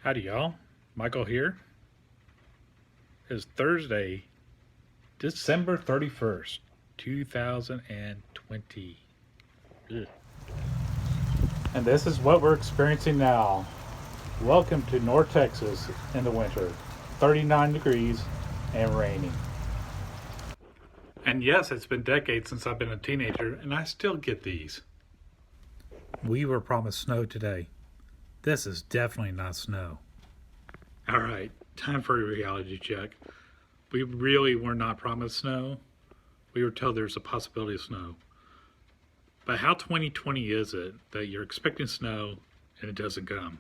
Howdy y'all, Michael here. It's Thursday, December 31st, 2020. Ugh. And this is what we're experiencing now. Welcome to North Texas in the winter. 39 degrees and raining. And yes, it's been decades since I've been a teenager, and I still get these. We were promised snow today. This is definitely not snow. All right, time for a reality check. We really were not promised snow. We were told there's a possibility of snow. But how 2020 is it that you're expecting snow and it doesn't come?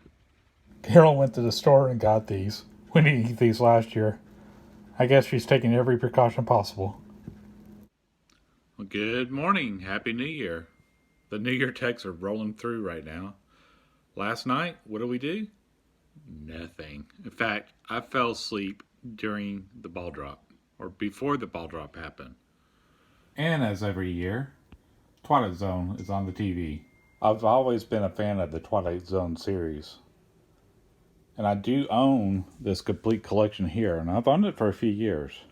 Carol went to the store and got these. We didn't eat these last year. I guess she's taking every precaution possible. Well, good morning. Happy New Year. The New Year texts are rolling through right now. Last night, what did we do? Nothing. In fact, I fell asleep during the ball drop, or before the ball drop happened. And as every year, Twilight Zone is on the TV. I've always been a fan of the Twilight Zone series. And I do own this complete collection here, and I've owned it for a few years.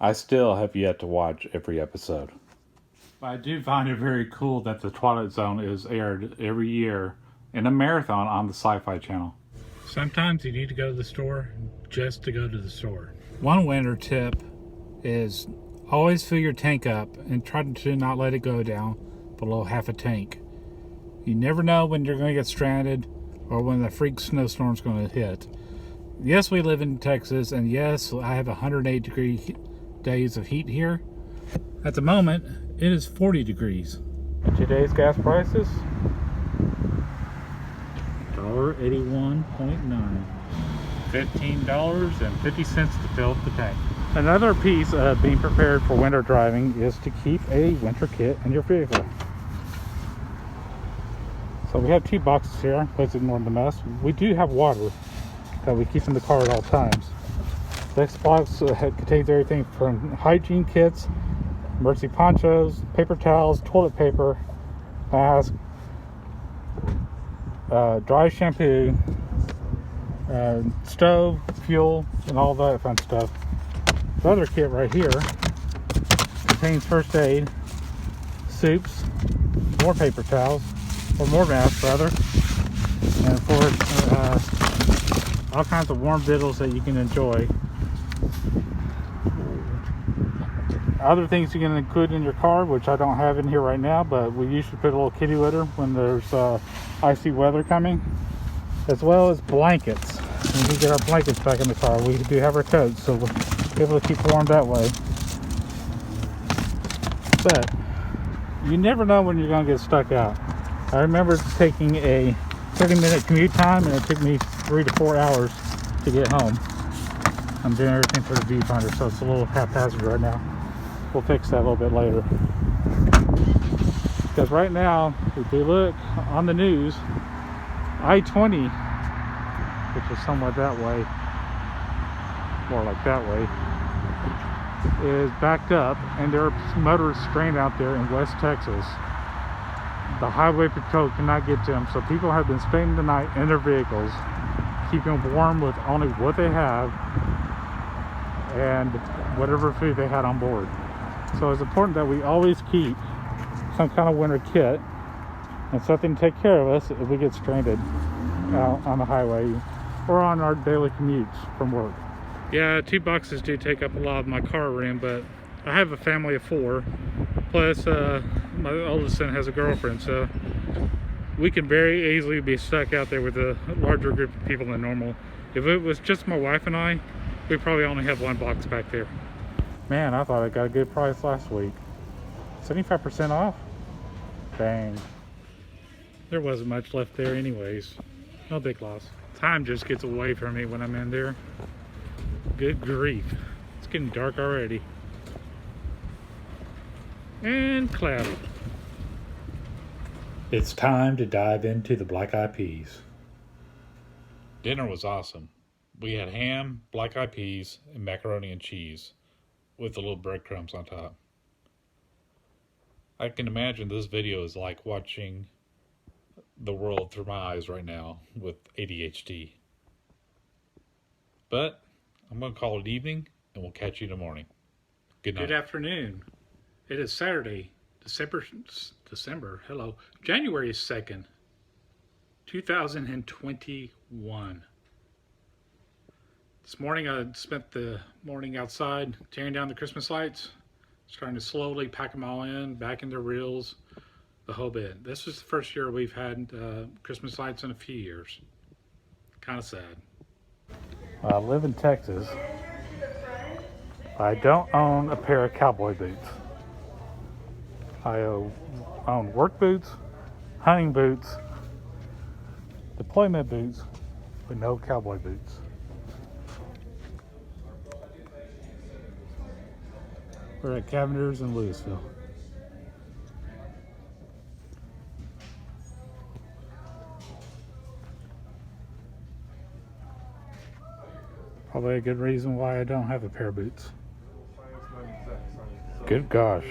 I still have yet to watch every episode. But I do find it very cool that the Twilight Zone is aired every year in a marathon on the Sci-Fi Channel. Sometimes you need to go to the store just to go to the store. One winter tip is always fill your tank up and try to not let it go down below half a tank. You never know when you're going to get stranded or when the freak snowstorm's going to hit. Yes, we live in Texas, and yes, I have 108-degree days of heat here. At the moment, it is 40 degrees. Today's gas prices, $1.81.9. $15.50 to fill up the tank. Another piece of being prepared for winter driving is to keep a winter kit in your vehicle. So we have 2 boxes here. Please ignore the mess. We do have water that we keep in the car at all times. This box contains everything from hygiene kits, emergency ponchos, paper towels, toilet paper, mask, dry shampoo, stove, fuel, and all that fun stuff. The other kit right here contains first aid, soups, more paper towels, or more masks rather, and of course all kinds of warm victuals that you can enjoy. Other things you can include in your car, which I don't have in here right now, but we usually put a little kitty litter when there's icy weather coming, as well as blankets. We can get our blankets back in the car. We do have our coats, so we'll be able to keep warm that way. But you never know when you're going to get stuck out. I remember taking a 30-minute commute time, and it took me 3 to 4 hours to get home. I'm doing everything for the viewfinder, so it's a little haphazard right now. We'll fix that a little bit later. Because right now, if you look on the news, I-20, which is somewhat that way, more like that way, is backed up, and there are motorists stranded out there in West Texas. The highway patrol cannot get to them, so people have been spending the night in their vehicles, keeping warm with only what they have and whatever food they had on board. So it's important that we always keep some kind of winter kit and something to take care of us if we get stranded out on the highway or on our daily commutes from work. Yeah, 2 boxes do take up a lot of my car room, but I have a family of 4. Plus, my oldest son has a girlfriend, so we can very easily be stuck out there with a larger group of people than normal. If it was just my wife and I, we probably only have 1 box back there. Man, I thought I got a good price last week. 75% off? Dang. There wasn't much left there anyways. No big loss. Time just gets away from me when I'm in there. Good grief. It's getting dark already. And cloudy. It's time to dive into the black eyed peas. Dinner was awesome. We had ham, black eyed peas, and macaroni and cheese with a little breadcrumbs on top. I can imagine this video is like watching the world through my eyes right now with ADHD. But I'm going to call it evening, and we'll catch you in the morning. Good night. Good afternoon. It is Saturday, January 2nd, 2021. This morning I spent the morning outside tearing down the Christmas lights, starting to slowly pack them all in, back in their reels, the whole bit. This is the first year we've had Christmas lights in a few years. Kind of sad. I live in Texas. I don't own a pair of cowboy boots. I own work boots, hunting boots, deployment boots, but no cowboy boots. We're at Cavender's in Louisville. Probably a good reason why I don't have a pair of boots. Good gosh.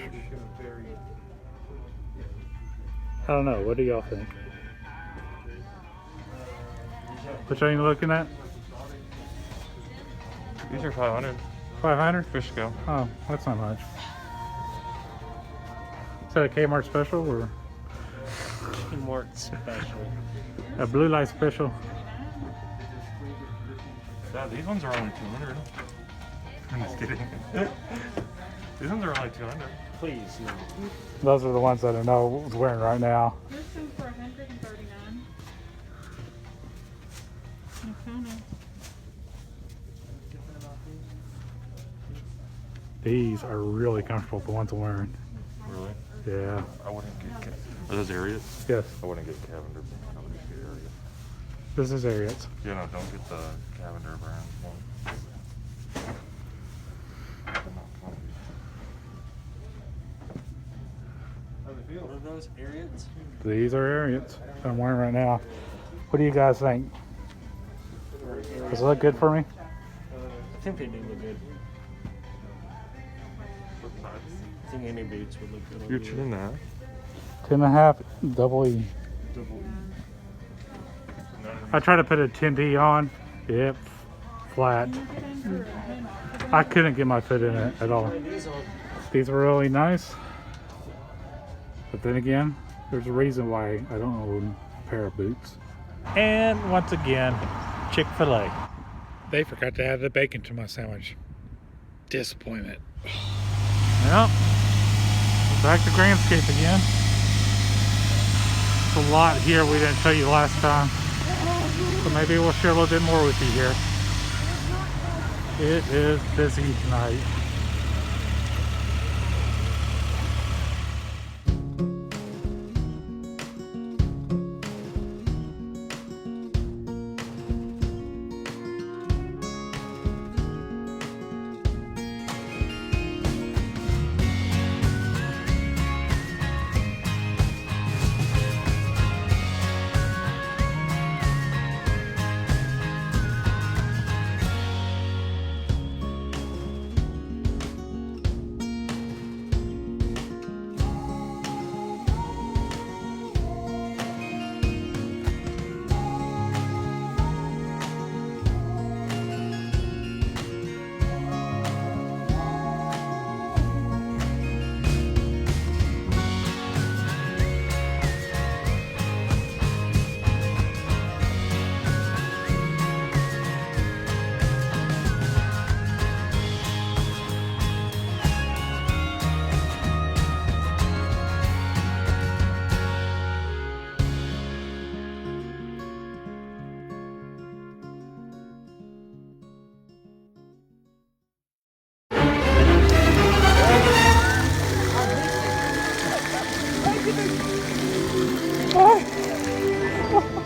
I don't know. What do y'all think? Which are you looking at? These are 500. 500? Fish scale. Oh, that's not much. Is that a Kmart special or? Kmart special. A blue light special? Yeah, these ones are only 200. I'm just kidding. These ones are only 200. Please, no. Those are the ones that I know is wearing right now. Here's some for $139. These are really comfortable, the ones I'm wearing. Really? Yeah. I wouldn't get. Are those Ariats? Yes. I wouldn't get Cavender. I would just get Ariat. This is Ariats. Yeah, no, don't get the Cavender brand one. What are those, Ariats? These are Ariats that I'm wearing right now. What do you guys think? Does it look good for me? I think they do look good. I think any boots would look good on You're you. 2.5. 10.5 double E. Double E. I tried to put a 10D on. Yep, flat. I couldn't get my foot in it at all. These are really nice. But then again, there's a reason why I don't own a pair of boots. And once again, Chick-fil-A. They forgot to add the bacon to my sandwich. Disappointment. Well, back to Grandscape again. There's a lot here we didn't show you last time. So maybe we'll share a little bit more with you here. It is busy tonight.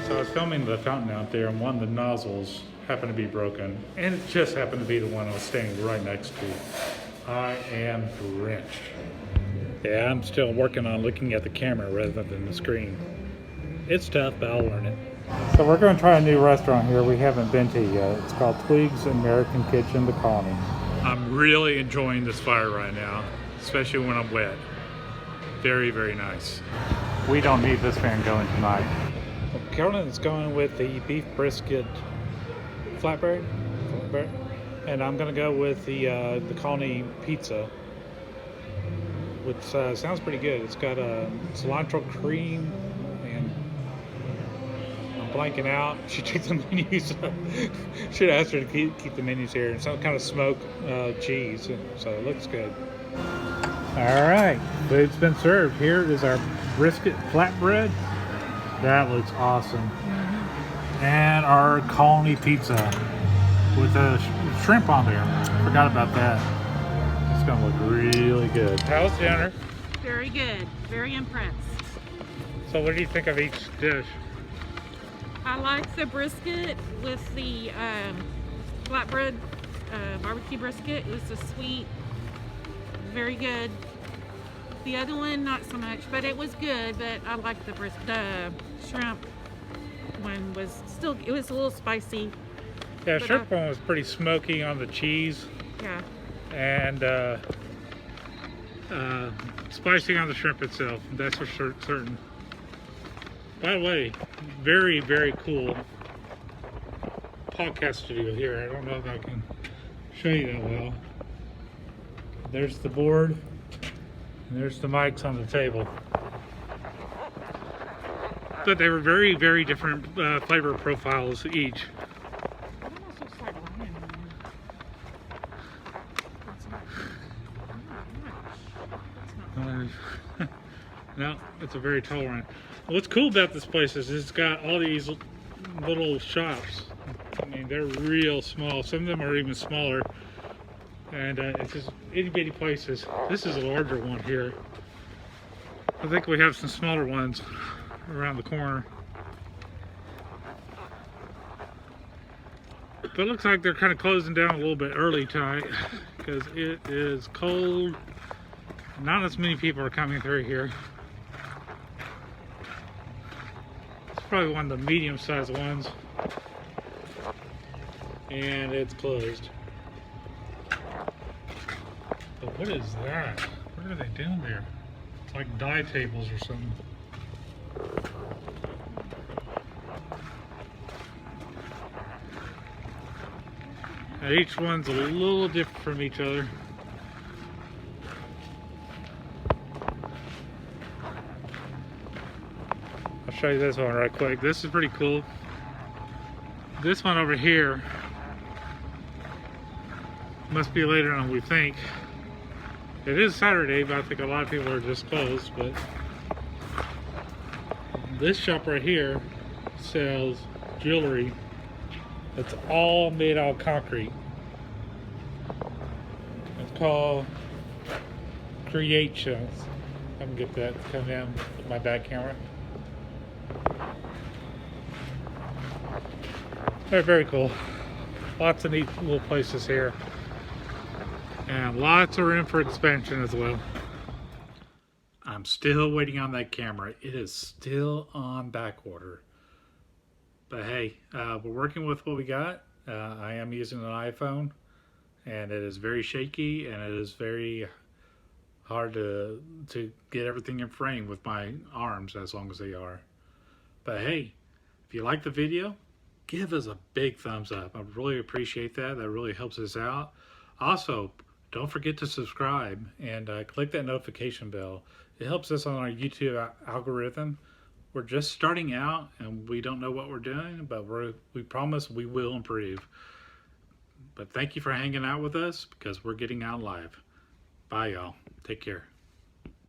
So I was filming the fountain out there, and one of the nozzles happened to be broken, and it just happened to be the one I was standing right next to. I am drenched. Yeah, I'm still working on looking at the camera rather than the screen. It's tough, but I'll learn it. So we're going to try a new restaurant here we haven't been to yet. It's called Twigs American Kitchen, the Colony. I'm really enjoying this fire right now, especially when I'm wet. Very, very nice. We don't need this fan going tonight. Carolyn's going with the beef brisket flatbread, and I'm gonna go with the colony pizza, which sounds pretty good. It's got a cilantro cream, and I'm blanking out. She took the menus. Should have asked her to keep the menus here, and some kind of smoked cheese, so it looks good. All right, food's been served. Here is our brisket flatbread. That looks awesome. And our colony pizza with a shrimp on there. Forgot about that. It's gonna look really good. How's dinner? Very good. Very impressed. So what do you think of each dish? I like the brisket with the flatbread barbecue brisket. It was a sweet, very good. The other one, not so much, but it was good. But I like the shrimp one was still, it was a little spicy. Yeah, shrimp one was pretty smoky on the cheese. Yeah. And spicy on the shrimp itself. That's for certain. By the way, very, very cool podcast studio here. I don't know if I can show you that well. There's the board, and there's the mics on the table. But they were very, very different flavor profiles each. No, it's a very tall one. What's cool about this place is it's got all these little shops. I mean, they're real small. Some of them are even smaller. And it's just itty bitty places. This is a larger one here. I think we have some smaller ones around the corner. But it looks like they're kind of closing down a little bit early tonight because it is cold. Not as many people are coming through here. It's probably one of the medium-sized ones. And it's closed. But what is that? What are they doing there? It's like dye tables or something. Now each one's a little different from each other. I'll show you this one right quick. This is pretty cool. This one over here must be later than we think. It is Saturday, but I think a lot of people are just closed. But this shop right here sells jewelry that's all made out of concrete. It's called Creations. I can get that to come down with my back camera. They're very cool. Lots of neat little places here. And lots of room for expansion as well. I'm still waiting on that camera. It is still on back order. But hey, we're working with what we got. I am using an iPhone, and it is very shaky, and it is very hard to get everything in frame with my arms as long as they are. But hey, if you like the video, give us a big thumbs up. I really appreciate that. That really helps us out. Also, don't forget to subscribe and click that notification bell. It helps us on our YouTube algorithm. We're just starting out and we don't know what we're doing, but we promise we will improve. But thank you for hanging out with us because we're getting out live. Bye, y'all. Take care.